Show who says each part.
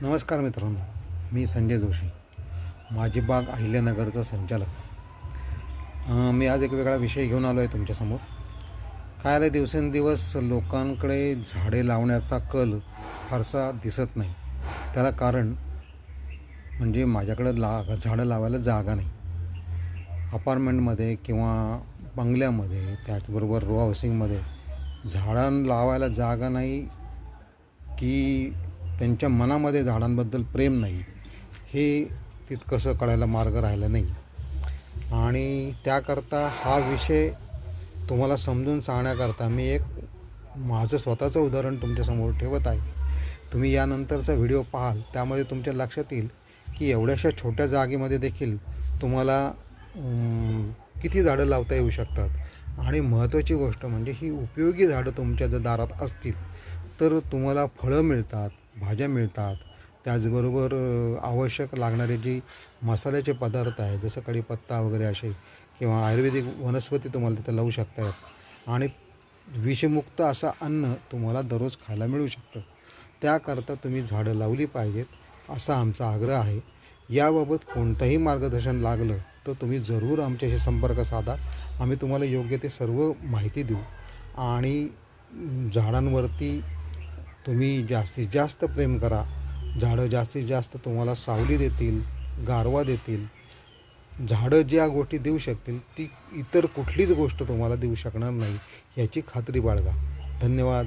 Speaker 1: नमस्कार मित्रांनो, मी संजय जोशी, माझी बाग अहिल्यानगरचा संचालक. मी आज एक वेगळा विषय घेऊन आलो आहे तुमच्यासमोर. काय आलं, दिवसेंदिवस लोकांकडे झाडे लावण्याचा कल फारसा दिसत नाही. त्याला कारण म्हणजे माझ्याकडं झाडं लावायला जागा नाही. अपार्टमेंटमध्ये किंवा बंगल्यामध्ये, त्याचबरोबर रो हाऊसिंगमध्ये झाडं लावायला जागा नाही की त्यांच्या मनामध्ये झाडांबद्दल प्रेम नाही, हे तितकंसं कळायला मार्ग राहिला नाही. आणि त्याकरता हा विषय तुम्हाला समजून सांगण्याकरता मी एक माझं स्वतःचं उदाहरण तुमच्यासमोर ठेवत आहे. तुम्ही यानंतरचा व्हिडिओ पाहाल, त्यामध्ये तुमच्या लक्षात येईल की एवढ्याशा छोट्या जागेमध्ये देखील तुम्हाला किती झाडं लावता येऊ शकतात. आणि महत्त्वाची गोष्ट म्हणजे ही उपयोगी झाडं तुमच्या जर दारात असतील तर तुम्हाला फळं मिळतात, भाज्या मिळतात. त्याचबरोबर आवश्यक लागणारे जी मसाल्याचे पदार्थ आहेत, जसं कढीपत्ता वगैरे असे, किंवा आयुर्वेदिक वनस्पती तुम्हाला तिथं लावू शकतात. आणि विषमुक्त असं अन्न तुम्हाला दररोज खायला मिळू शकतं. त्याकरता तुम्ही झाडं लावली पाहिजेत असा आमचा आग्रह आहे. याबाबत कोणतंही मार्गदर्शन लागलं तर तुम्ही जरूर आमच्याशी संपर्क साधा. आम्ही तुम्हाला योग्य ते सर्व माहिती देऊ. आणि झाडांवरती तुम्ही जास्तीत जास्त प्रेम करा. झाडं जास्तीत जास्त तुम्हाला सावली देतील, गारवा देतील. झाडं ज्या गोष्टी देऊ शकतील ती इतर कुठलीच गोष्ट तुम्हाला देऊ शकणार नाही, याची खात्री बाळगा. धन्यवाद.